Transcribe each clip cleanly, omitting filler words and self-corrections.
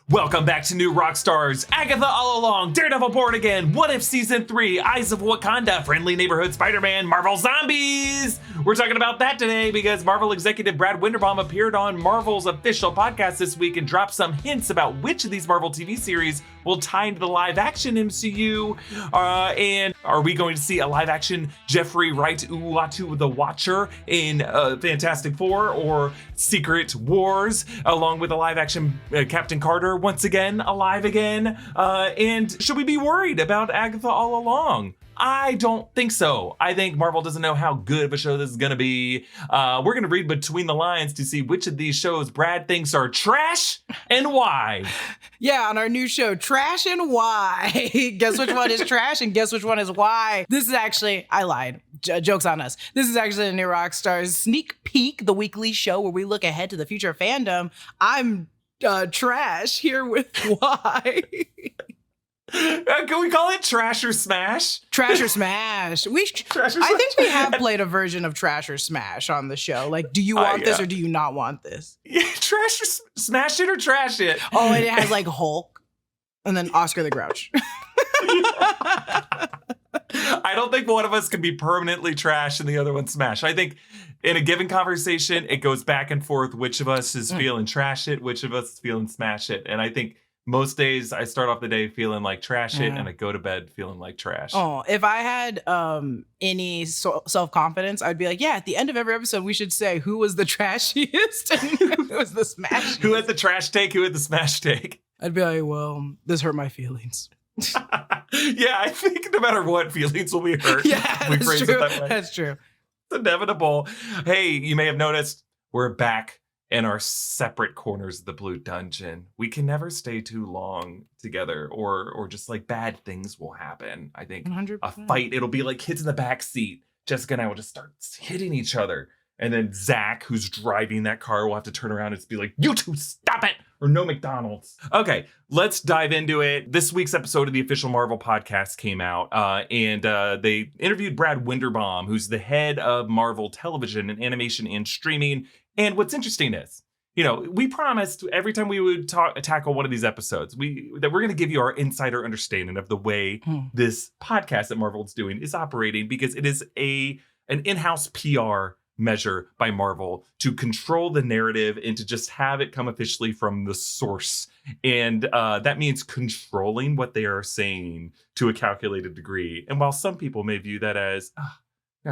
Welcome back to New Rockstars, Agatha All Along, Daredevil Born Again, What If Season 3, Eyes of Wakanda, Friendly Neighborhood Spider-Man, Marvel Zombies! We're talking about that today because Marvel executive Brad Winderbaum appeared on Marvel's official podcast this week and dropped some hints about which of these Marvel TV series will tie into the live-action MCU. And are we going to see a live-action Jeffrey Wright Uatu the Watcher in Fantastic Four or Secret Wars, along with a live-action Captain Carter once again alive again? And should we be worried about Agatha All Along? I don't think so. I think Marvel doesn't know how good of a show this is going to be. We're going to read between the lines to see which of these shows Brad thinks are trash and why. Yeah, on our new show, Trash and Why. Guess which one is trash and guess which one is why. This is actually, I lied. Joke's on us. This is actually a New Rockstars sneak peek, the weekly show where we look ahead to the future of fandom. I'm Trash here with Why. Can we call it Trash or Smash? Trash or Smash. Trash or I Smash. think we have played a version of Trash or Smash on the show. Like, do you want this or do you not want this? Yeah, Trash or Smash it or trash it. Oh, and it has like Hulk and then Oscar the Grouch. I don't think one of us can be permanently trash and the other one smash. I think in a given conversation, it goes back and forth which of us is feeling trash it, which of us is feeling smash it. And I think most days I start off the day feeling like trash it and I go to bed feeling like trash. Oh, if I had any self-confidence, I'd be like, yeah, at the end of every episode, we should say who was the trashiest and who was the smash. Who had the trash take? Who had the smash take? I'd be like, well, this hurt my feelings. Yeah, I think no matter what, feelings will be hurt. Yeah, That's true. That's true. It's inevitable. Hey, you may have noticed we're back in our separate corners of the Blue Dungeon. We can never stay too long together or just like bad things will happen. I think 100%. A fight, it'll be like kids in the back seat. Jessica and I will just start hitting each other. And then Zach, who's driving that car, will have to turn around and be like, you two, stop it, or no McDonald's. Okay, let's dive into it. This week's episode of the official Marvel podcast came out, and they interviewed Brad Winderbaum, who's the head of Marvel Television and Animation and Streaming. And what's interesting is, you know, we promised every time we would tackle one of these episodes, that we're going to give you our insider understanding of the way this podcast that Marvel is doing is operating, because it is an in-house PR measure by Marvel to control the narrative and to just have it come officially from the source. And that means controlling what they are saying to a calculated degree. And while some people may view that as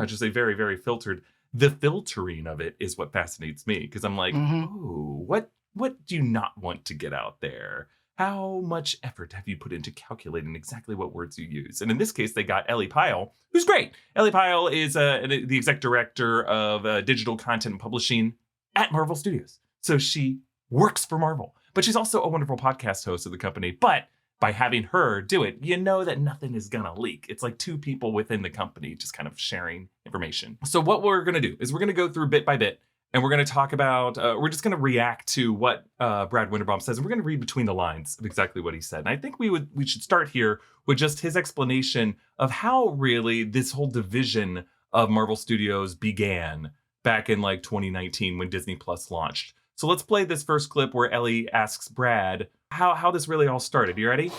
just a very, very filtered, the filtering of it is what fascinates me, because I'm like, oh, what do you not want to get out there? How much effort have you put into calculating exactly what words you use? And in this case, they got Ellie Pyle, who's great. Ellie Pyle is the exec director of digital content and publishing at Marvel Studios. So she works for Marvel, but she's also a wonderful podcast host of the company. But by having her do it, you know that nothing is going to leak. It's like two people within the company just kind of sharing information. So what we're going to do is we're going to go through bit by bit. And we're going to talk about, we're just going to react to what Brad Winderbaum says. And we're going to read between the lines of exactly what he said. And I think we should start here with just his explanation of how really this whole division of Marvel Studios began back in like 2019 when Disney Plus launched. So let's play this first clip where Ellie asks Brad how this really all started. You ready?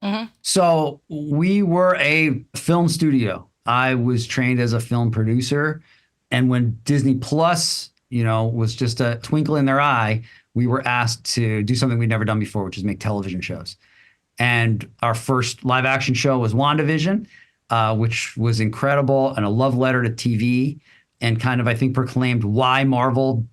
Mm-hmm. So we were a film studio. I was trained as a film producer. And when Disney Plus was just a twinkle in their eye, we were asked to do something we'd never done before, which is make television shows. And our first live action show was WandaVision, which was incredible and a love letter to TV, and kind of, I think, proclaimed why Marvel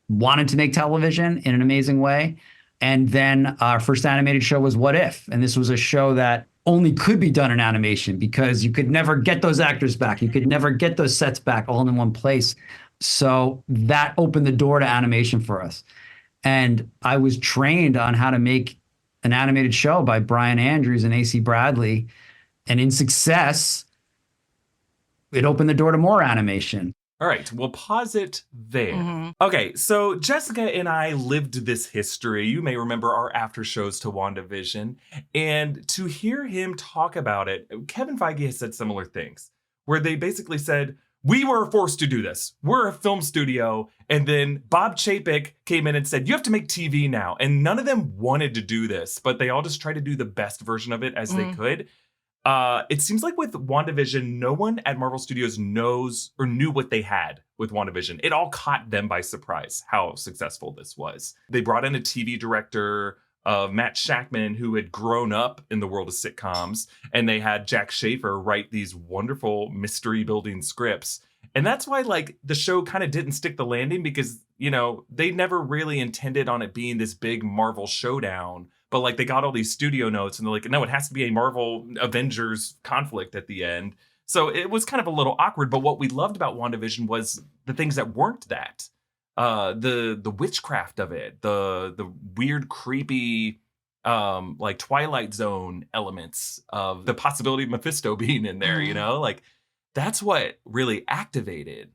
wanted to make television in an amazing way. And then our first animated show was What If? And this was a show that only could be done in animation because you could never get those actors back. You could never get those sets back all in one place. So that opened the door to animation for us. And I was trained on how to make an animated show by Brian Andrews and AC Bradley. And in success, it opened the door to more animation. All right, we'll pause it there. Okay, so Jessica and I lived this history. You may remember our after shows to WandaVision. And to hear him talk about it, Kevin Feige has said similar things, where they basically said, we were forced to do this. We're a film studio. And then Bob Chapek came in and said, you have to make TV now. And none of them wanted to do this, but they all just tried to do the best version of it as they could. It seems like with WandaVision, no one at Marvel Studios knows or knew what they had with WandaVision. It all caught them by surprise how successful this was. They brought in a TV director, Matt Shackman, who had grown up in the world of sitcoms, and they had Jack Schaefer write these wonderful mystery building scripts. And that's why like the show kind of didn't stick the landing, because, you know, they never really intended on it being this big Marvel showdown. But like they got all these studio notes and they're like, no, it has to be a Marvel Avengers conflict at the end. So it was kind of a little awkward. But what we loved about WandaVision was the things that weren't that. The witchcraft of it, the weird, creepy, like Twilight Zone elements of the possibility of Mephisto being in there, you know, like that's what really activated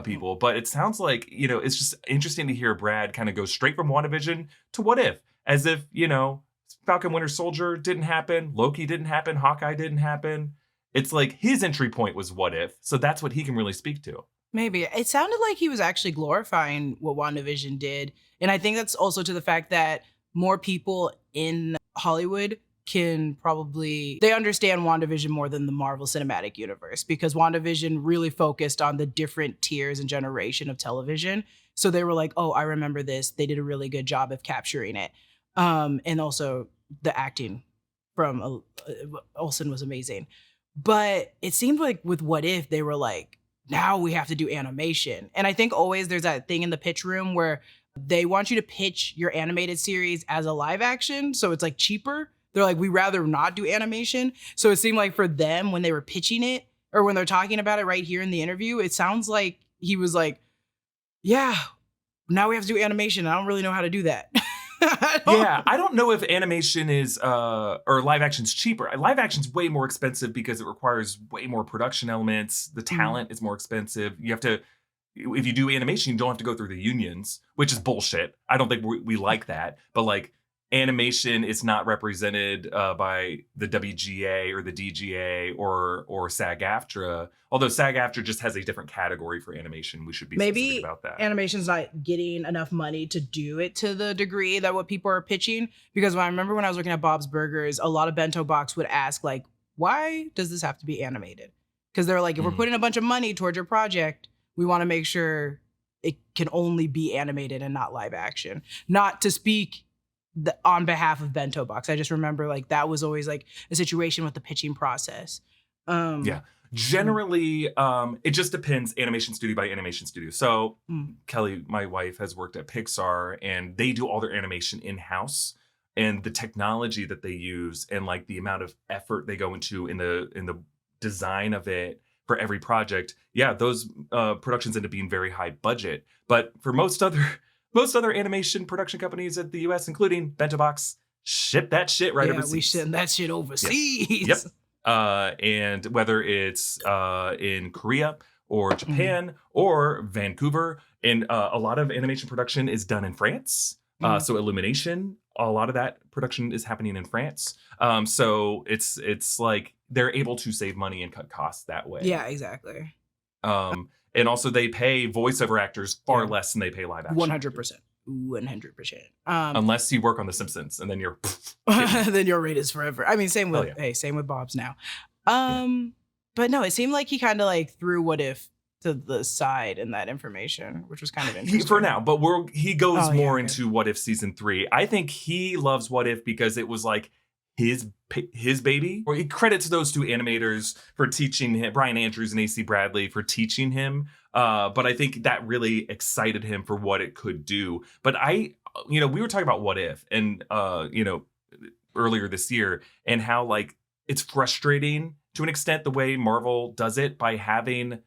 people. But it sounds like, you know, it's just interesting to hear Brad kind of go straight from WandaVision to What If, as if, you know, Falcon Winter Soldier didn't happen, Loki didn't happen, Hawkeye didn't happen. It's like his entry point was What If. So that's what he can really speak to. Maybe. It sounded like he was actually glorifying what WandaVision did. And I think that's also to the fact that more people in Hollywood can probably, they understand WandaVision more than the Marvel Cinematic Universe, because WandaVision really focused on the different tiers and generation of television. So they were like, oh, I remember this. They did a really good job of capturing it. And also the acting from Olsen was amazing. But it seemed like with What If, they were like, now we have to do animation. And I think always there's that thing in the pitch room where they want you to pitch your animated series as a live action. So it's like cheaper. They're like, we rather not do animation. So it seemed like for them, when they were pitching it or when they're talking about it right here in the interview, it sounds like he was like, yeah, now we have to do animation. I don't really know how to do that. I don't know if animation is or live action's cheaper. Live action's way more expensive because it requires way more production elements. The talent is more expensive. You have to, if you do animation, you don't have to go through the unions, which is bullshit. I don't think we like that. But like animation is not represented by the WGA or the DGA or SAG-AFTRA. Although SAG-AFTRA just has a different category for animation. We should be specific about that. Maybe animation's not getting enough money to do it to the degree that what people are pitching. Because I remember when I was looking at Bob's Burgers, a lot of bento box would ask like, why does this have to be animated? Because they're like, if we're putting a bunch of money towards your project, we want to make sure it can only be animated and not live action. Not to speak on behalf of Bento Box. I just remember like that was always like a situation with the pitching process. Generally, it just depends animation studio by animation studio. So Kelly, my wife, has worked at Pixar and they do all their animation in-house, and the technology that they use and like the amount of effort they go into in the design of it for every project. Yeah, those productions end up being very high budget. But for most other animation production companies at the US, including Bento Box, ship that shit right overseas. Yeah, we send that shit overseas. Yep. And whether it's in Korea or Japan or Vancouver, and a lot of animation production is done in France. So Illumination, a lot of that production is happening in France. So it's like they're able to save money and cut costs that way. Yeah, exactly. And also they pay voiceover actors far less than they pay live action. 100%. 100%. Unless you work on The Simpsons, and then you're then your rate is forever. I mean, same with Bob's now. But no, it seemed like he kind of like threw What If to the side in that information, which was kind of interesting. For now, but he goes more into What If season 3. I think he loves What If because it was like his baby. Or he credits those two animators for teaching him, Brian Andrews and AC Bradley, for teaching him. But I think that really excited him for what it could do. But we were talking about What If and earlier this year, and how like it's frustrating to an extent the way Marvel does it by having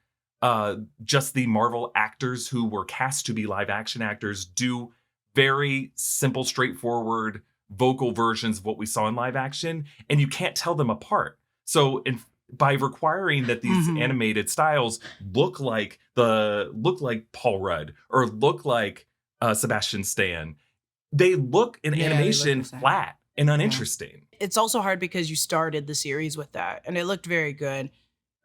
just the Marvel actors who were cast to be live action actors do very simple, straightforward vocal versions of what we saw in live action, and you can't tell them apart. So by requiring that these animated styles look like Paul Rudd or look like Sebastian Stan, they look in animation flat and uninteresting. It's also hard because you started the series with that, and it looked very good.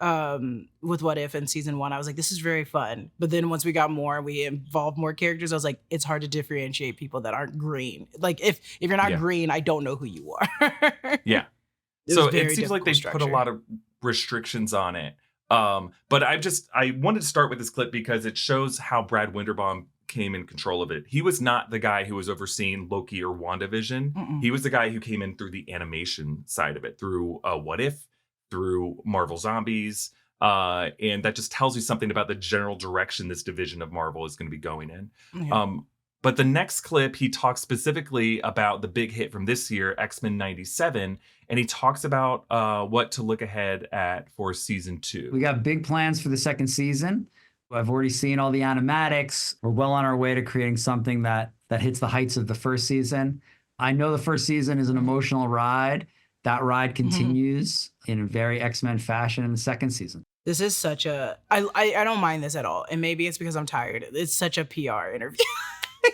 with What If in season 1. I was like, this is very fun. But then once we got more, we involved more characters. I was like, it's hard to differentiate people that aren't green. Like if you're not green, I don't know who you are. Yeah. So it seems like they put a lot of restrictions on it. But I wanted to start with this clip because it shows how Brad Winderbaum came in control of it. He was not the guy who was overseeing Loki or WandaVision. Mm-mm. He was the guy who came in through the animation side of it, through What If, through Marvel Zombies. And that just tells you something about the general direction this division of Marvel is going to be going in. Yeah. But the next clip, he talks specifically about the big hit from this year, X-Men 97. And he talks about what to look ahead at for season 2. We got big plans for the second season. I've already seen all the animatics. We're well on our way to creating something that hits the heights of the first season. I know the first season is an emotional ride. That ride continues in a very X-Men fashion in the second season. This is such a, I don't mind this at all. And maybe it's because I'm tired. It's such a PR interview.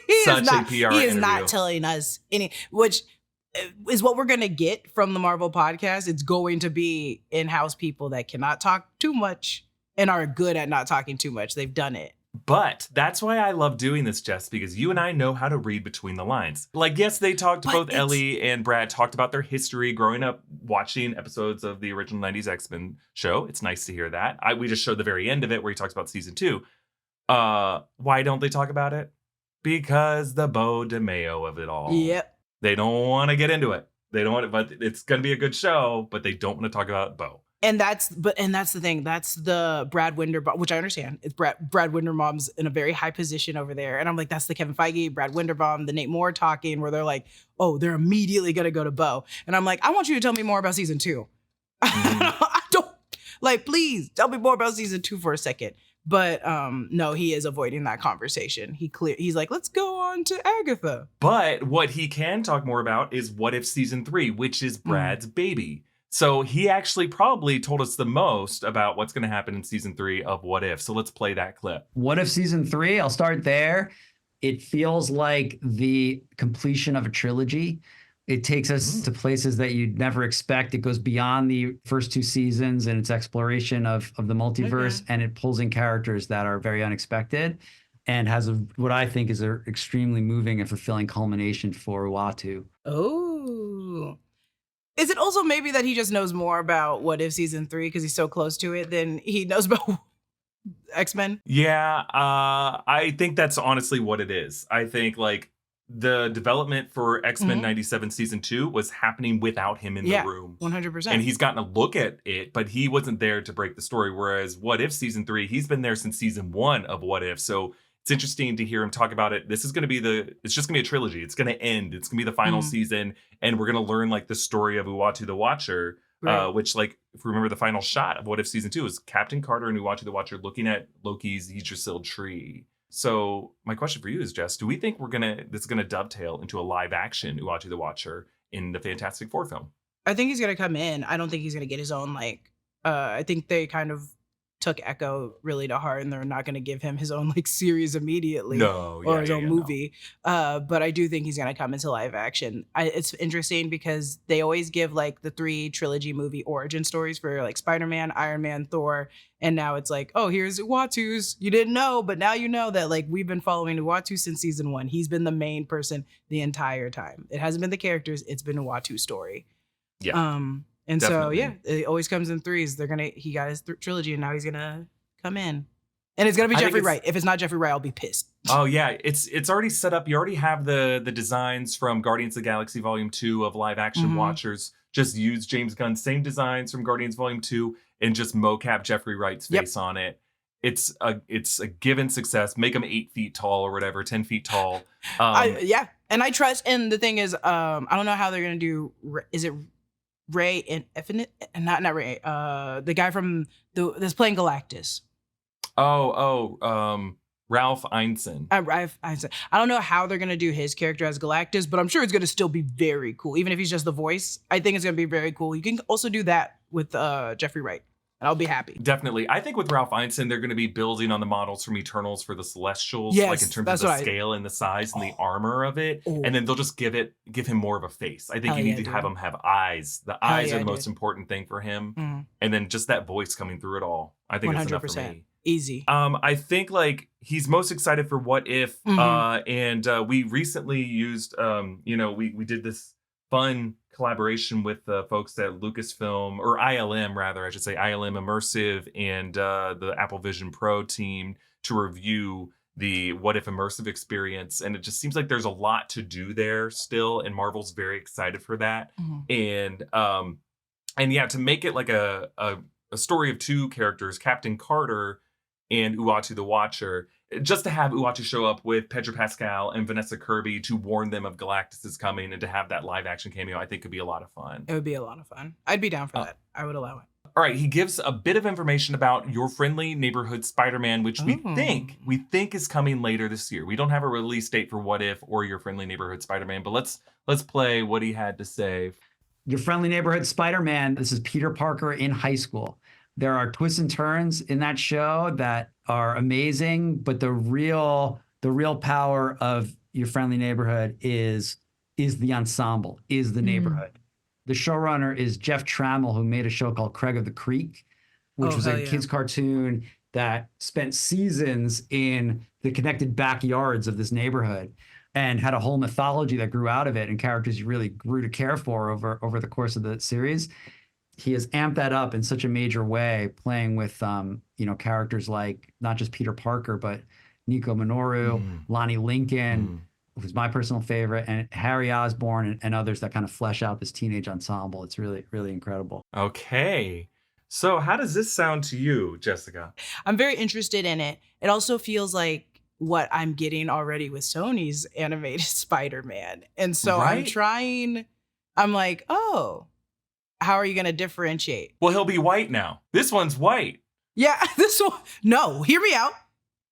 He is not telling us any, which is what we're going to get from the Marvel podcast. It's going to be in-house people that cannot talk too much and are good at not talking too much. They've done it. But that's why I love doing this, Jess, because you and I know how to read between the lines. Like, yes, they talked, both Ellie and Brad talked about their history growing up watching episodes of the original 90s X-Men show. It's nice to hear that. We just showed the very end of it where he talks about season 2. Why don't they talk about it? Because the Beau DeMayo of it all. Yep. They don't want to get into it. They don't want it, but it's going to be a good show, but they don't want to talk about Beau. And that's the thing. That's the Brad Winderbaum, which I understand. It's Brad Winderbaum's in a very high position over there. And I'm like, that's the Kevin Feige, Brad Winderbaum, the Nate Moore talking, where they're like, oh, they're immediately going to go to Beau. And I'm like, I want you to tell me more about season 2. I don't, like, please tell me more about season 2 for a second. But no, he is avoiding that conversation. He's like, let's go on to Agatha. But what he can talk more about is What If season 3, which is Brad's baby. So he actually probably told us the most about what's going to happen in season 3 of What If. So let's play that clip. What If season 3? I'll start there. It feels like the completion of a trilogy. It takes us to places that you'd never expect. It goes beyond the first 2 seasons and its exploration of the multiverse, and it pulls in characters that are very unexpected and has what I think is an extremely moving and fulfilling culmination for Uatu. Oh. Is it also maybe that he just knows more about What If season 3 because he's so close to it than he knows about X-Men? Yeah, I think that's honestly what it is. I think like the development for X-Men 97 season 2 was happening without him in the room. 100%. And he's gotten a look at it, but he wasn't there to break the story. Whereas What If season 3, he's been there since season 1 of What If. So it's interesting to hear him talk about it. This is going to be it's just going to be a trilogy. It's going to end. It's going to be the final season. And we're going to learn like the story of Uatu the Watcher, which like, if we remember the final shot of What If season 2 is Captain Carter and Uatu the Watcher looking at Loki's Yggdrasil tree. So my question for you is, Jess, do we think this is going to dovetail into a live action Uatu the Watcher in the Fantastic Four film? I think he's going to come in. I don't think he's going to get his own like, I think they kind of took Echo really to heart and they're not going to give him his own like series immediately or his own movie. But I do think he's going to come into live action. It's interesting because they always give like the 3 trilogy movie origin stories for like Spider-Man, Iron Man, Thor. And now it's like, oh, here's Uatu's. You didn't know, but now you know that like we've been following Uatu since season 1. He's been the main person the entire time. It hasn't been the characters. It's been Uatu's story. Yeah. And definitely. so, yeah, it always comes in 3s. He got his trilogy and now he's going to come in. And it's going to be Jeffrey Wright. If it's not Jeffrey Wright, I'll be pissed. Oh, yeah. It's already set up. You already have the designs from Guardians of the Galaxy Volume 2 of live action Watchers. Just use James Gunn's same designs from Guardians Volume 2 and just mocap Jeffrey Wright's face on it. It's a given success. Make him 8 feet tall or whatever, 10 feet tall. And I trust. And the thing is, I don't know how they're going to do. Is it Ray Infinite? Not Ray. The guy from that's playing Galactus. Ralph Ineson. Ralph Ineson. I don't know how they're gonna do his character as Galactus, but I'm sure it's gonna still be very cool. Even if he's just the voice, I think it's gonna be very cool. You can also do that with Jeffrey Wright. And I'll be happy. Definitely. I think with Ralph Ineson, they're going to be building on the models from Eternals for the Celestials, Yes, like in terms of that's the what scale and the size and the armor of it. Oh. And then they'll just give him more of a face. I think Hell you need yeah, to have dude. him have eyes. The Hell eyes yeah, are the dude. most important thing for him. Mhm. And then just that voice coming through it all. I think that's enough for 100%. me. Easy. I think like he's most excited for What If, and we recently used, we did this fun collaboration with the folks at Lucasfilm, or ILM rather, I should say, ILM Immersive and the Apple Vision Pro team to review the What If immersive experience, and it just seems like there's a lot to do there still, and Marvel's very excited for that, and yeah, to make it like a story of two characters, Captain Carter and Uatu the Watcher, just to have Uatu show up with Pedro Pascal and Vanessa Kirby to warn them of Galactus is coming and to have that live action cameo, I think could be a lot of fun. It would be a lot of fun. I'd be down for that. I would allow it. All right, he gives a bit of information about Your Friendly Neighborhood Spider-Man, which we think is coming later this year. We don't have a release date for What If or Your Friendly Neighborhood Spider-Man, but let's play what he had to say. Your Friendly Neighborhood Spider-Man. This is Peter Parker in high school. There are twists and turns in that show that are amazing, but the real power of Your Friendly Neighborhood is the ensemble, is the neighborhood. The showrunner is Jeff Trammell, who made a show called Craig of the Creek, which was a kids cartoon that spent seasons in the connected backyards of this neighborhood and had a whole mythology that grew out of it and characters you really grew to care for over the course of the series. He has amped that up in such a major way, playing with characters like not just Peter Parker, but Nico Minoru, Lonnie Lincoln, who's my personal favorite, and Harry Osborn and others that kind of flesh out this teenage ensemble. It's really, really incredible. Okay. So how does this sound to you, Jessica? I'm very interested in it. It also feels like what I'm getting already with Sony's animated Spider-Man. And so I'm like, oh, how are you going to differentiate? Well, he'll be white now. This one's white. Yeah, this one. No, hear me out.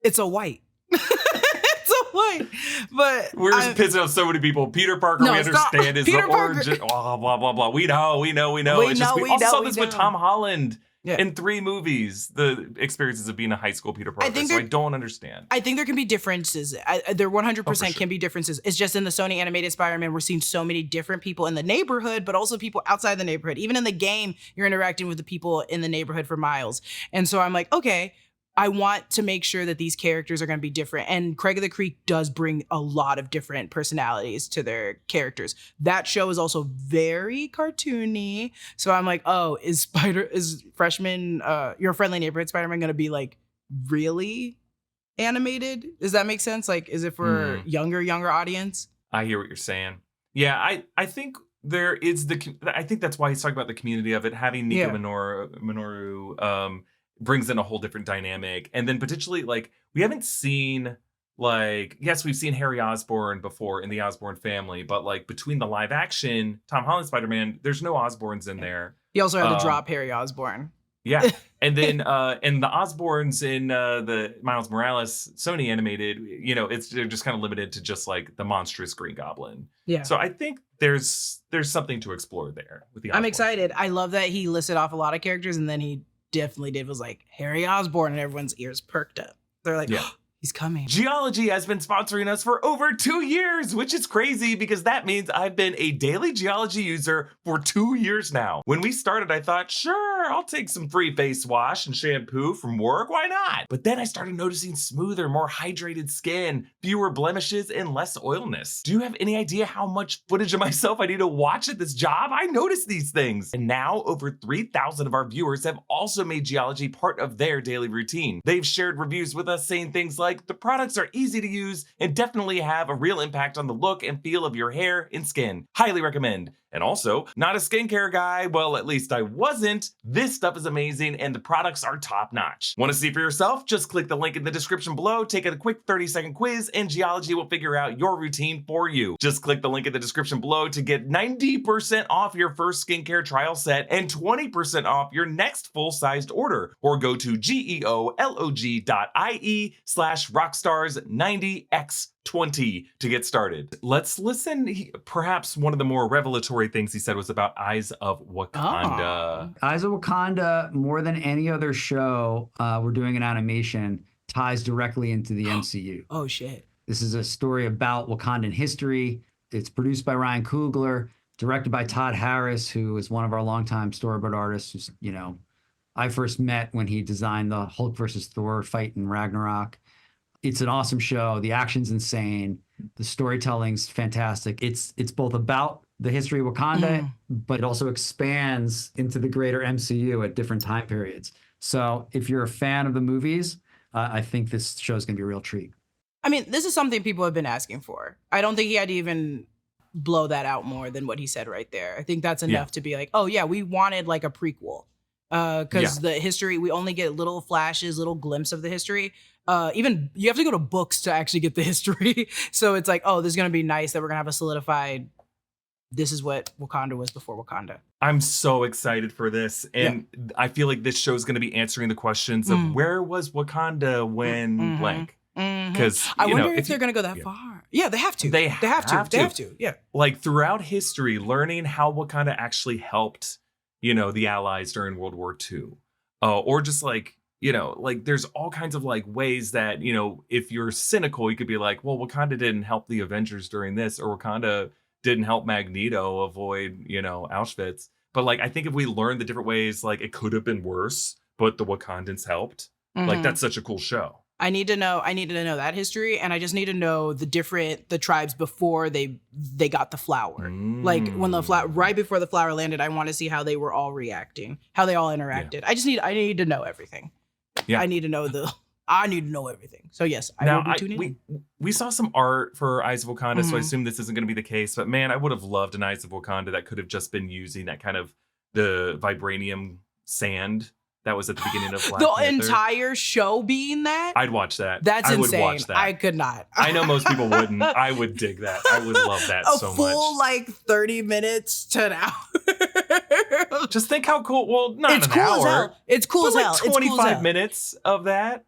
It's a white. It's a white. But we're just pissing off so many people. Peter Parker, we understand, is the origin. Blah, blah, blah, blah. We know. We also saw this with Tom Holland in 3 movies. The experiences of being a high school Peter Parker. I don't understand. I think there can be differences. There 100% can be differences. It's just in the Sony animated Spider-Man, we're seeing so many different people in the neighborhood, but also people outside the neighborhood. Even in the game, you're interacting with the people in the neighborhood for miles. And so I'm like, okay, I want to make sure that these characters are going to be different. And Craig of the Creek does bring a lot of different personalities to their characters. That show is also very cartoony. So I'm like, oh, is freshman, Your Friendly Neighborhood Spider-Man going to be like really animated? Does that make sense? Like, is it for younger audience? I hear what you're saying. Yeah, I think there is I think that's why he's talking about the community of it. Having Nico Minoru brings in a whole different dynamic. And then potentially, like, we haven't seen, like, yes, we've seen Harry Osborn before in the Osborn family, but like between the live action Tom Holland Spider-Man, there's no Osborns in there. He also had to drop Harry Osborn. Yeah. And then and the Osborns in the Miles Morales Sony animated, they're just kind of limited to just like the monstrous Green Goblin. Yeah. So I think there's something to explore there with the Osborns. I'm excited. I love that he listed off a lot of characters and then he definitely was like Harry Osborn, and everyone's ears perked up. They're like, he's coming. Geology has been sponsoring us for over 2 years, which is crazy because that means I've been a daily Geology user for 2 years now. When we started, I thought, sure, I'll take some free face wash and shampoo from work. Why not? But then I started noticing smoother, more hydrated skin, fewer blemishes, and less oilness. Do you have any idea how much footage of myself I need to watch at this job? I notice these things. And now over 3,000 of our viewers have also made Geology part of their daily routine. They've shared reviews with us saying things like, the products are easy to use and definitely have a real impact on the look and feel of your hair and skin. Highly recommend. And also, not a skincare guy, well, at least I wasn't. This stuff is amazing and the products are top notch. Want to see for yourself? Just click the link in the description below, take a quick 30-second quiz, and Geology will figure out your routine for you. Just click the link in the description below to get 90% off your first skincare trial set and 20% off your next full-sized order, or go to geolog.ie/rockstars90x 20 to get started. Let's listen. Perhaps one of the more revelatory things he said was about Eyes of Wakanda. Eyes of Wakanda, more than any other show we're doing in animation, ties directly into the MCU. Oh, shit. This is a story about Wakandan history. It's produced by Ryan Coogler, directed by Todd Harris, who is one of our longtime storyboard artists who's, I first met when he designed the Hulk versus Thor fight in Ragnarok. It's an awesome show. The action's insane. The storytelling's fantastic. It's both about the history of Wakanda, but it also expands into the greater MCU at different time periods. So if you're a fan of the movies, I think this show is going to be a real treat. I mean, this is something people have been asking for. I don't think he had to even blow that out more than what he said right there. I think that's enough to be like, oh yeah, we wanted like a prequel. Because the history, we only get little flashes, little glimpses of the history. Even you have to go to books to actually get the history. So it's like, oh, this is going to be nice that we're going to have a solidified, this is what Wakanda was before Wakanda. I'm so excited for this. And I feel like this show is going to be answering the questions of where was Wakanda when blank? Because I wonder if they're going to go that far. Yeah, they have to. They have to. Yeah. Like throughout history, learning how Wakanda actually helped, the Allies during World War II. Or just like, like there's all kinds of like ways that, if you're cynical, you could be like, well, Wakanda didn't help the Avengers during this, or Wakanda didn't help Magneto avoid, Auschwitz. But like, I think if we learn the different ways, like it could have been worse, but the Wakandans helped. Like that's such a cool show. I need to know that history, and I just need to know the tribes before they got the flower. Like when the flower, right before the flower landed, I want to see how they were all reacting, how they all interacted. Yeah. I need to know everything. Yeah. I need to know everything. So yes, I will be tuning in. We saw some art for Eyes of Wakanda, so I assume this isn't going to be the case. But man, I would have loved an Eyes of Wakanda that could have just been using that kind of the vibranium sand that was at the beginning of Black Panther. The entire show being that? I'd watch that. That's insane. I would watch that. I could not. I know most people wouldn't. I would dig that. I would love that so much. A full, 30 minutes to an hour. Just think how cool. Well, not it's an cool hour. As hell. It's cool as hell. 25 minutes of that.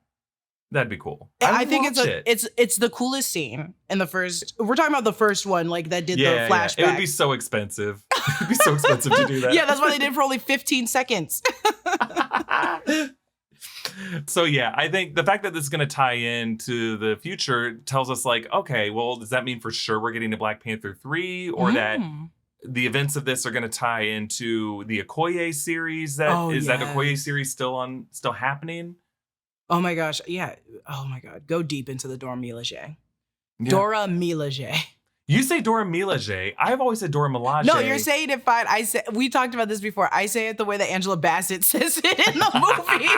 That'd be cool. I think it's the coolest scene in the first. We're talking about the first one, like that did the flashback. It would be so expensive. It'd be so expensive to do that. Yeah, that's why they did it for only 15 seconds. So yeah, I think the fact that this is going to tie into the future tells us like, okay, well, does that mean for sure we're getting to Black Panther 3, or that the events of this are going to tie into the Okoye series? That Okoye series still happening? Oh my gosh, yeah. Oh my God, go deep into the Dora Milaje. Yeah. Dora Milaje. You say Dora Milaje. I've always said Dora Milaje. No, you're saying it fine. We talked about this before. I say it the way that Angela Bassett says it in the movie.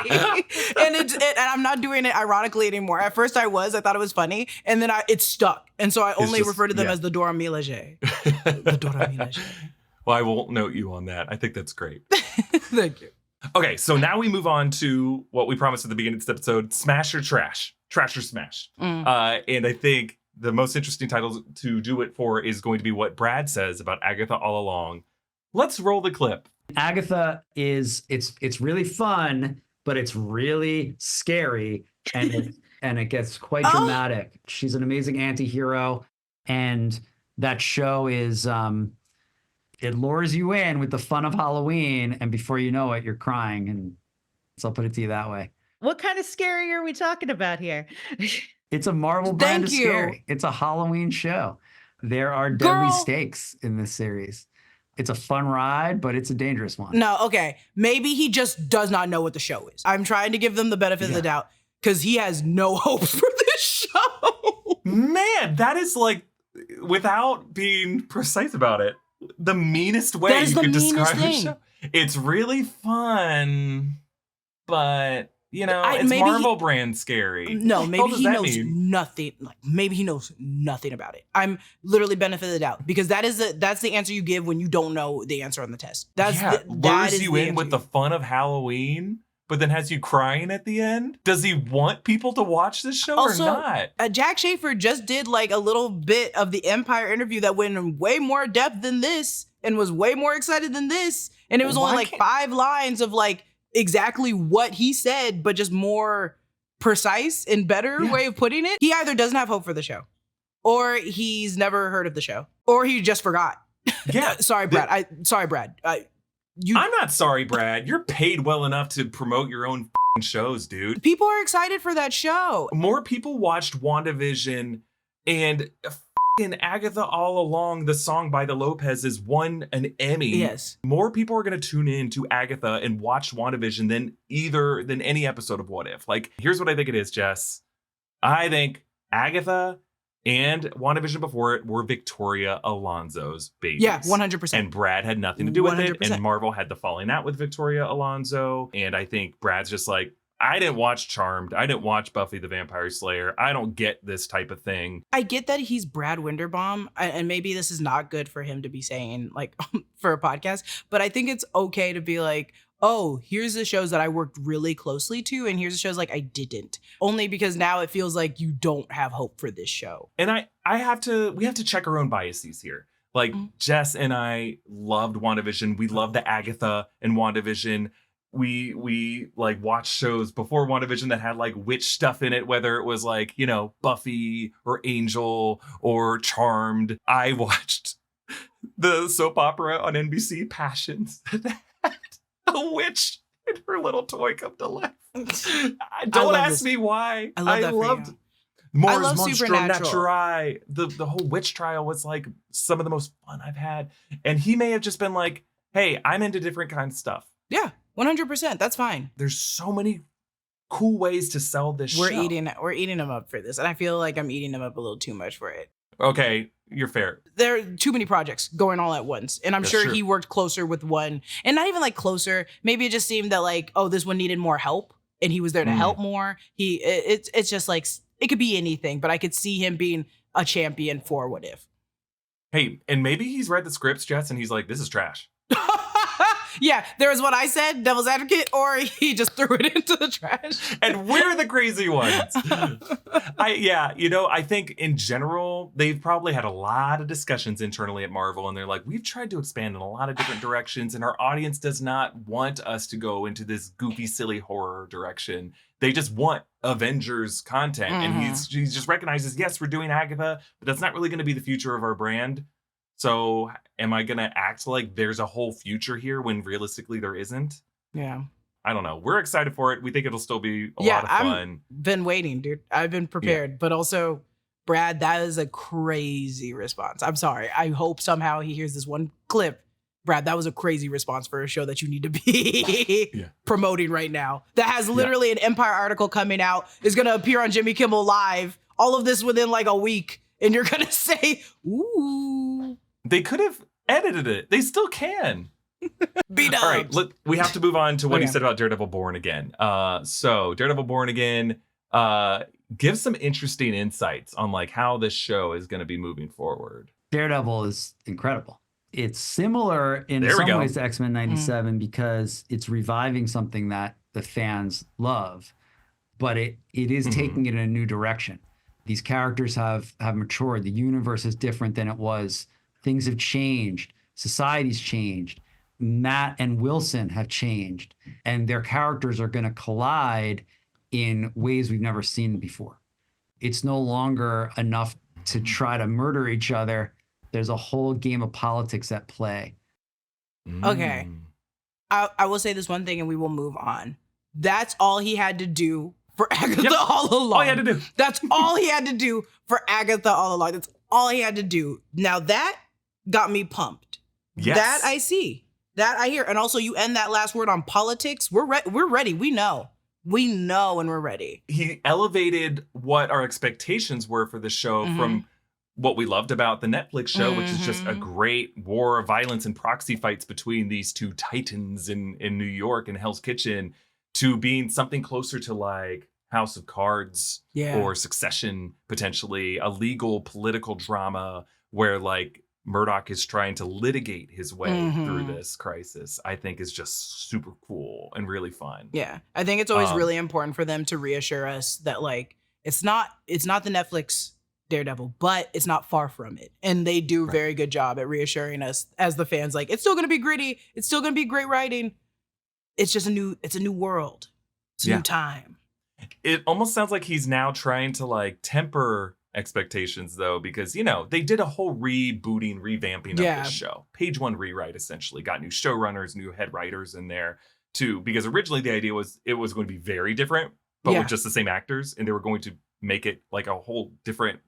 and I'm not doing it ironically anymore. At first I thought it was funny, and then it stuck. And so I only refer to them as the Dora Milaje. The Dora Milaje. Well, I won't note you on that. I think that's great. Thank you. Okay, so now we move on to what we promised at the beginning of this episode, Smash or Trash. Trash or Smash. And I think the most interesting title to do it for is going to be what Brad says about Agatha All Along. Let's roll the clip. Agatha it's really fun, but it's really scary, and it gets quite dramatic. She's an amazing anti-hero, and that show is it lures you in with the fun of Halloween, and before you know it, you're crying. And so I'll put it to you that way. What kind of scary are we talking about here? It's a Marvel brand of scary. It's a Halloween show. There are deadly stakes in this series. It's a fun ride, but it's a dangerous one. No, okay. Maybe he just does not know what the show is. I'm trying to give them the benefit of the doubt because he has no hopes for this show. Man, that is like, without being precise about it, the meanest way you could describe the show. It's really fun, but it's Marvel brand scary. No, maybe he knows nothing. Like maybe he knows nothing about it. I'm literally benefit of the doubt because that's the answer you give when you don't know the answer on the test. Lures you in with the fun of Halloween, but then has you crying at the end. Does he want people to watch this show or not? Jack Schaefer just did like a little bit of the Empire interview that went in way more depth than this and was way more excited than this. And it was only like 5 lines of like exactly what he said, but just more precise and better way of putting it. He either doesn't have hope for the show or he's never heard of the show, or he just forgot. Yeah. Sorry, Brad. Sorry, Brad. I'm not sorry, Brad. You're paid well enough to promote your own shows, dude. People are excited for that show. More people watched WandaVision, and Agatha All Along, the song by the Lopez's, won an Emmy. Yes. More people are going to tune in to Agatha and watch WandaVision than any episode of What If. Like, here's what I think it is, Jess. I think Agatha and WandaVision before it were Victoria Alonso's babies. Yeah, 100%. And Brad had nothing to do with it. 100%. And Marvel had the falling out with Victoria Alonso. And I think Brad's just like, I didn't watch Charmed. I didn't watch Buffy the Vampire Slayer. I don't get this type of thing. I get that he's Brad Winderbaum, and maybe this is not good for him to be saying, like, for a podcast, but I think it's okay to be like, oh, here's the shows that I worked really closely to, and here's the shows like I didn't. Only because now it feels like you don't have hope for this show. And we have to check our own biases here. Like, Jess and I loved WandaVision. We loved the Agatha and WandaVision. We like watched shows before WandaVision that had like witch stuff in it, whether it was like, you know, Buffy or Angel or Charmed. I watched the soap opera on NBC, Passions, that had a witch and her little toy come to life. Don't ask me why. I loved Mors Monstrum Supernatural. Naturae. The whole witch trial was like some of the most fun I've had. And he may have just been like, hey, I'm into different kinds of stuff. Yeah, 100%. That's fine. There's so many cool ways to sell this show. We're eating him up for this, and I feel like I'm eating him up a little too much for it. Okay, you're fair. There are too many projects going all at once, and I'm That's sure true. he worked closer with one, and not even like closer. Maybe it just seemed that like, oh, this one needed more help, and he was there to help more. It's just like it could be anything, but I could see him being a champion for What If. Hey, and maybe he's read the scripts, Jets, and he's like, this is trash. Yeah, there was what I said, devil's advocate, or he just threw it into the trash. And we're the crazy ones. I think in general, they've probably had a lot of discussions internally at Marvel, and they're like, we've tried to expand in a lot of different directions, and our audience does not want us to go into this goofy, silly horror direction. They just want Avengers content. And he just recognizes, yes, we're doing Agatha, but that's not really going to be the future of our brand. So am I going to act like there's a whole future here when realistically there isn't? Yeah. I don't know. We're excited for it. We think it'll still be a lot of fun. I've been waiting, dude. I've been prepared. Yeah. But also, Brad, that is a crazy response. I'm sorry. I hope somehow he hears this one clip. Brad, that was a crazy response for a show that you need to be promoting right now. That has literally an Empire article coming out. Is going to appear on Jimmy Kimmel Live. All of this within like a week. And you're going to say, ooh. They could have edited it. They still can. Be done. All right, we have to move on to what he said about Daredevil Born Again. So Daredevil Born Again gives some interesting insights on like how this show is going to be moving forward. Daredevil is incredible. It's similar in some ways to X-Men 97 because it's reviving something that the fans love, but it is taking it in a new direction. These characters have matured. The universe is different than it was. Things have changed. Society's changed. Matt and Wilson have changed. And their characters are going to collide in ways we've never seen before. It's no longer enough to try to murder each other. There's a whole game of politics at play. Okay. I will say this one thing and we will move on. That's all he had to do for Agatha All Along. All he had to do. That's all he had to do for Agatha All Along. That's all he had to do. Now that got me pumped. Yes. That I see. That I hear. And also you end that last word on politics. We're ready. We know. We know and we're ready. He elevated what our expectations were for the show from what we loved about the Netflix show, which is just a great war of violence and proxy fights between these two titans in New York and Hell's Kitchen, to being something closer to like House of Cards or Succession, potentially a legal political drama where like Murdoch is trying to litigate his way through this crisis. I think is just super cool and really fun. Yeah. I think it's always really important for them to reassure us that like it's not the Netflix Daredevil, but it's not far from it. And they do a very good job at reassuring us as the fans, like it's still gonna be gritty, it's still gonna be great writing. It's just a new world. It's a new time. It almost sounds like he's now trying to like temper expectations though, because they did a whole revamping of this show. Page one rewrite, essentially. Got new showrunners, new head writers in there too, because originally the idea was it was going to be very different, but with just the same actors, and they were going to make it like a whole different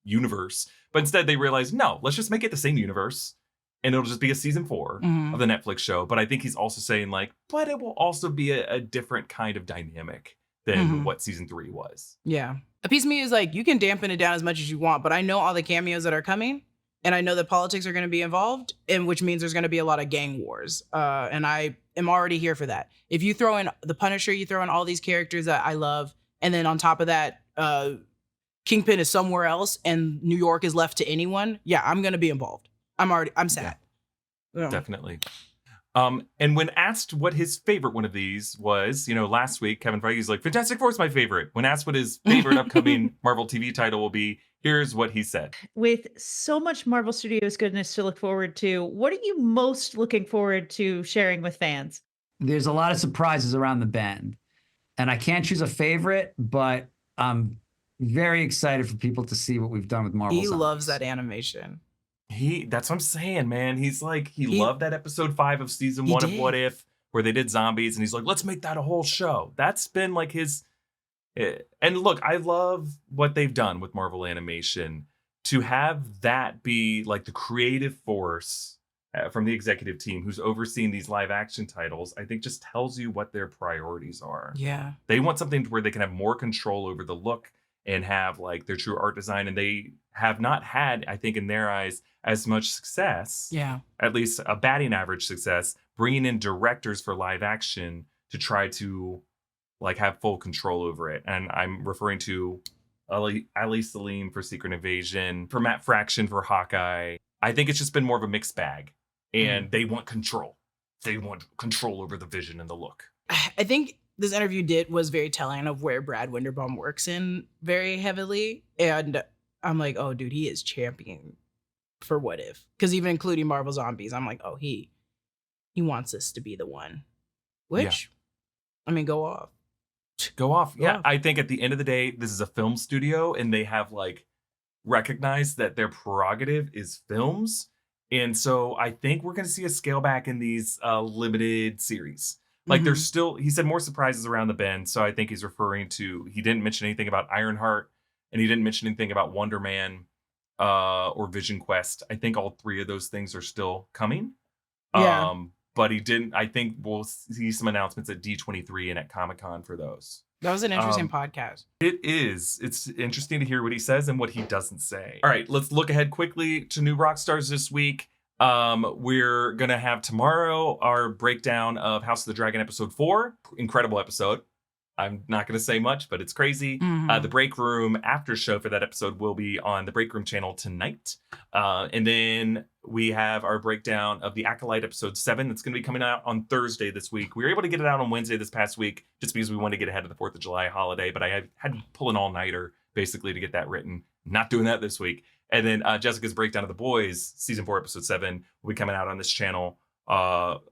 universe. But instead they realized, no, let's just make it the same universe, and it'll just be a season 4 of the Netflix show. But I think he's also saying like, but it will also be a different kind of dynamic than what season 3 was. Yeah. A piece of me is like, you can dampen it down as much as you want, but I know all the cameos that are coming, and I know that politics are going to be involved, and which means there's going to be a lot of gang wars. And I am already here for that. If you throw in the Punisher, you throw in all these characters that I love, and then on top of that, Kingpin is somewhere else and New York is left to anyone. Yeah, I'm going to be involved. I'm sad. Yeah, definitely. And when asked what his favorite one of these was, last week, Kevin Feige's like, Fantastic Four is my favorite. When asked what his favorite upcoming Marvel TV title will be, here's what he said. With so much Marvel Studios goodness to look forward to, what are you most looking forward to sharing with fans? There's a lot of surprises around the bend, and I can't choose a favorite, but I'm very excited for people to see what we've done with Marvel. He loves that animation. That's what I'm saying, man. He's like, he loved that episode 5 of season 1 of What If, where they did zombies, and he's like, let's make that a whole show. That's been like his. And look, I love what they've done with Marvel animation. To have that be like the creative force from the executive team who's overseeing these live action titles, I think just tells you what their priorities are. Yeah. They want something where they can have more control over the look and have like their true art design. And they have not had, I think in their eyes, as much success. Yeah. At least a batting average success, bringing in directors for live action to try to like have full control over it. And I'm referring to Ali Salim for Secret Invasion, for Matt Fraction for Hawkeye. I think it's just been more of a mixed bag, and they want control. They want control over the vision and the look. I think this interview was very telling of where Brad Winderbaum works in very heavily. And I'm like, oh, dude, he is champion for What If. Because even including Marvel Zombies, I'm like, oh, he wants this to be the one. Which, I mean, go off. Go off. Yeah, I think at the end of the day, this is a film studio, and they have like recognized that their prerogative is films. And so I think we're going to see a scale back in these limited series. Like there's still, he said, more surprises around the bend. So I think he's referring to, he didn't mention anything about Ironheart, and he didn't mention anything about Wonder Man or Vision Quest. I think all 3 of those things are still coming. Yeah. But he didn't, I think we'll see some announcements at D23 and at Comic-Con for those. That was an interesting podcast. It is. It's interesting to hear what he says and what he doesn't say. All right, let's look ahead quickly to new Rockstars this week. We're going to have tomorrow our breakdown of House of the Dragon episode 4. Incredible episode. I'm not going to say much, but it's crazy. The Break Room after show for that episode will be on the Break Room channel tonight. And then we have our breakdown of the Acolyte episode 7 that's going to be coming out on Thursday this week. We were able to get it out on Wednesday this past week just because we wanted to get ahead of the 4th of July holiday, but I had to pull an all-nighter basically to get that written. Not doing that this week. And then Jessica's breakdown of The Boys, season 4, episode 7, will be coming out on this channel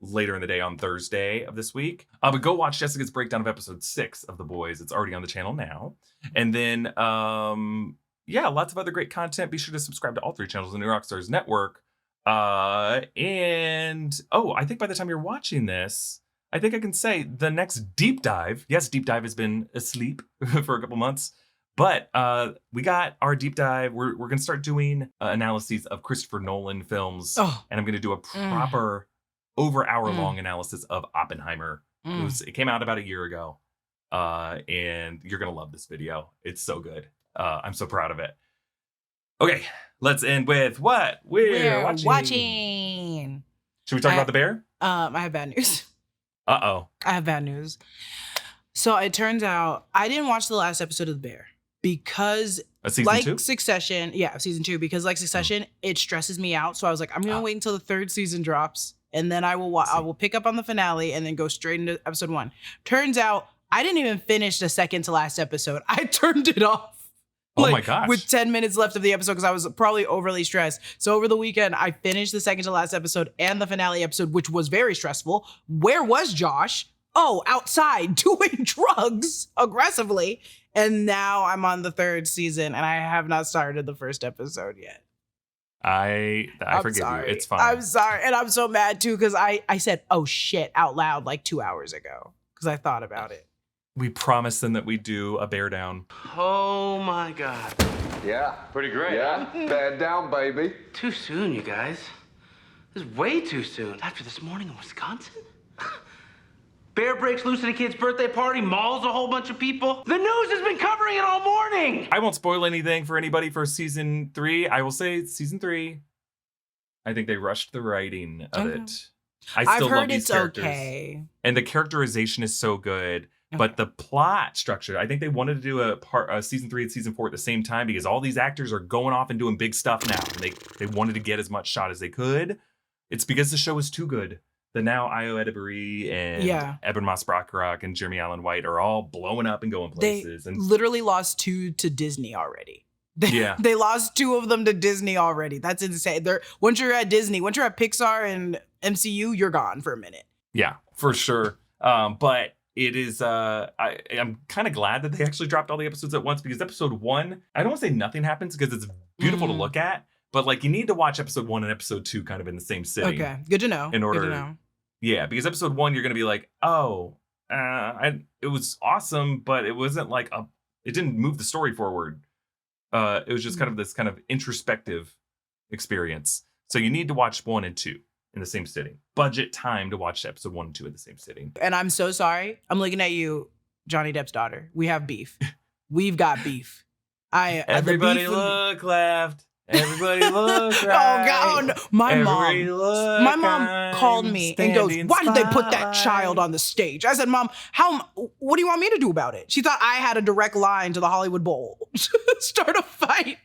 later in the day on Thursday of this week. But go watch Jessica's breakdown of episode 6 of The Boys. It's already on the channel now. And then, lots of other great content. Be sure to subscribe to all 3 channels in the New Rockstars network. I think by the time you're watching this, I think I can say the next deep dive. Yes, deep dive has been asleep for a couple months. But we got our deep dive. We're going to start doing analyses of Christopher Nolan films. And I'm going to do a proper over-hour-long analysis of Oppenheimer. It came out about a year ago. And you're going to love this video. It's so good. I'm so proud of it. Okay, let's end with what we're watching. Should we talk about The Bear? I have bad news. Uh-oh. I have bad news. So it turns out I didn't watch the last episode of The Bear because season 2? Succession, season 2, because like Succession, it stresses me out. So I was like, I'm going to wait until the 3rd season drops, and then I will pick up on the finale and then go straight into episode 1. Turns out I didn't even finish the second to last episode. I turned it off. Oh my gosh. With 10 minutes left of the episode because I was probably overly stressed. So over the weekend, I finished the second to last episode and the finale episode, which was very stressful. Where was Josh? outside doing drugs aggressively. And now I'm on the 3rd season and I have not started the 1st episode yet. I forgive sorry. you. It's fine. I'm sorry. And I'm so mad too because I said, oh shit, out loud like 2 hours ago because I thought about it. We promised them that we'd do a bear down. Oh my God. Yeah. Pretty great. Yeah. Bad down, baby. Too soon, you guys. This is way too soon. After this morning in Wisconsin? Bear breaks loose at a kid's birthday party, mauls a whole bunch of people. The news has been covering it all morning. I won't spoil anything for anybody for season 3. I will say season 3, I think they rushed the writing of it. I still love these characters. Okay. And the characterization is so good. But the plot structure, I think they wanted to do a season 3 and season 4 at the same time because all these actors are going off and doing big stuff now. And they wanted to get as much shot as they could. It's because the show is too good. That now Io Edebury and Eben Moss Bachrach and Jeremy Allen White are all blowing up and going places. They and literally lost 2 to Disney already. Yeah. They lost 2 of them to Disney already. That's insane. Once you're at Disney, once you're at Pixar and MCU, you're gone for a minute. Yeah, for sure. But it is, I'm kind of glad that they actually dropped all the episodes at once because episode 1, I don't want to say nothing happens because it's beautiful to look at. But like you need to watch episode 1 and episode 2 kind of in the same sitting. Okay, good to know. In order, good to know. Yeah, because episode 1 you're gonna be like, it was awesome, but it wasn't like it didn't move the story forward. It was just kind of this kind of introspective experience. So you need to watch 1 and 2 in the same sitting. Budget time to watch episode 1 and 2 in the same sitting. And I'm so sorry. I'm looking at you, Johnny Depp's daughter. We have beef. We've got beef. Everybody look left. Everybody look right. Oh God! No. My Everybody mom called me and goes, "Why did they put that child on the stage?" I said, "Mom, what do you want me to do about it?" She thought I had a direct line to the Hollywood Bowl. Start a fight.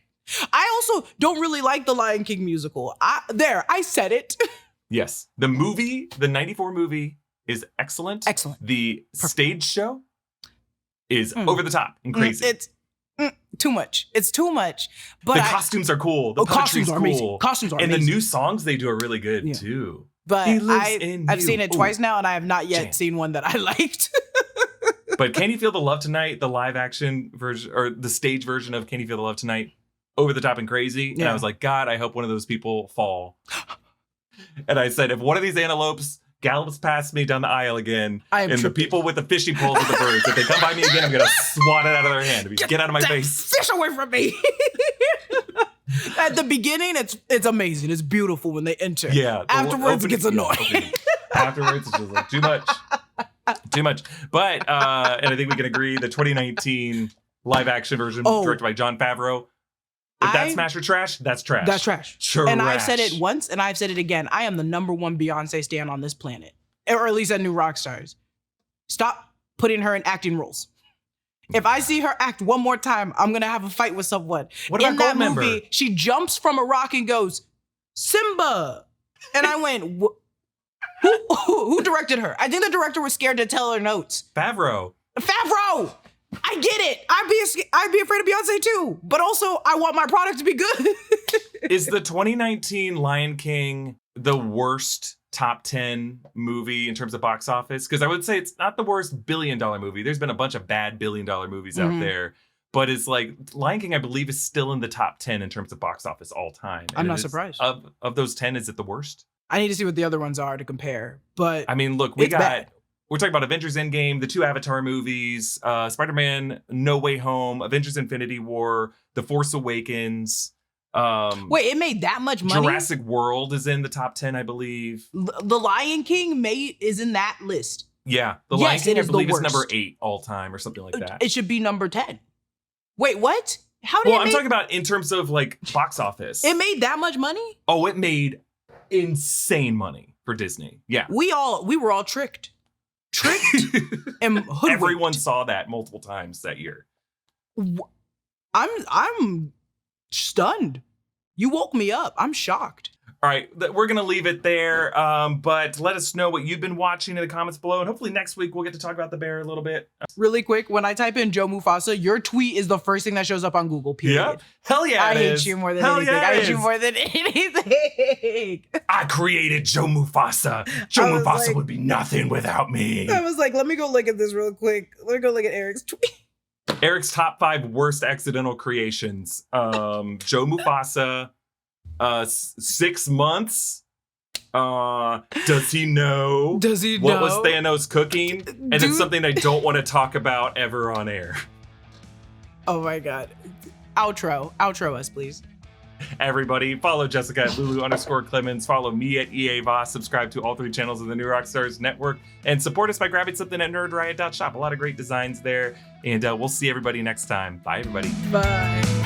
I also don't really like the Lion King musical. I said it. Yes, the movie, the '94 movie, is excellent. Excellent. The stage show is over the top and crazy. It's too much. It's too much. But the costumes are cool. The costumes puppetry's are cool. Amazing. Costumes are and amazing. the new songs they do are really good too. But I've seen it twice Ooh. now, and I have not yet seen one that I liked. But Can You Feel the Love Tonight, the live action version or the stage version of Can You Feel the Love Tonight, over the top and crazy. And I was like, God, I hope one of those people fall. And I said, if one of these antelopes gallops past me down the aisle again, and the people with the fishing poles with the birds, if they come by me again, I'm gonna swat it out of their hand. Get out of my face. Fish away from me. At the beginning, it's amazing. It's beautiful when they enter. Yeah. Afterwards, it gets annoying. Afterwards, it's just like too much. Too much. But, and I think we can agree, the 2019 live action version directed by Jon Favreau, if that's smash or trash, that's trash. That's trash. Trash. And I've said it once, and I've said it again. I am the #1 Beyonce stan on this planet, or at least at New Rockstars. Stop putting her in acting roles. If I see her act one more time, I'm gonna have a fight with someone. What about in that Goldmember? movie, she jumps from a rock and goes, "Simba," and I went, "Who directed her?" I think the director was scared to tell her notes. Favreau. I get it. I'd be afraid of Beyonce too, but also I want my product to be good. Is the 2019 Lion King the worst top 10 movie in terms of box office? Because I would say it's not the worst $1 billion movie. There's been a bunch of bad $1 billion movies out there, but it's like Lion King, I believe, is still in the top 10 in terms of box office all time. I'm not surprised. Of those 10, is it the worst? I need to see what the other ones are to compare. But I mean, look, we're talking about Avengers Endgame, the 2 Avatar movies, Spider-Man No Way Home, Avengers Infinity War, The Force Awakens. Wait, it made that much money? Jurassic World is in the top 10, I believe. The Lion King is in that list. Yeah, The Lion King, I believe, is worst. number 8 all time or something like that. It should be number 10. Wait, what? I'm talking about in terms of like box office. It made that much money? Oh, it made insane money for Disney. Yeah. We were all tricked. And hoodwinked. Everyone saw that multiple times that year. I'm stunned. You woke me up. I'm shocked. All right, we're going to leave it there, but let us know what you've been watching in the comments below, and hopefully next week we'll get to talk about the bear a little bit. Really quick, when I type in Joe Mufasa, your tweet is the first thing that shows up on Google, period. Yeah, hell yeah, I hate you more than anything. Yeah, I hate you more than anything. I created Joe Mufasa. Joe Mufasa like, would be nothing without me. I was like, let me go look at this real quick. Let me go look at Erik's tweet. Erik's top 5 worst accidental creations. Joe Mufasa, 6 months. Does he know? What was Thanos cooking? And it's something I don't want to talk about ever on air. Oh my God. Outro us, please. Everybody, follow Jessica at Lulu_Clemons. Follow me at EA Voss. Subscribe to all 3 channels of the New Rockstars Network. And support us by grabbing something at nerdriot.shop. A lot of great designs there. And we'll see everybody next time. Bye, everybody. Bye.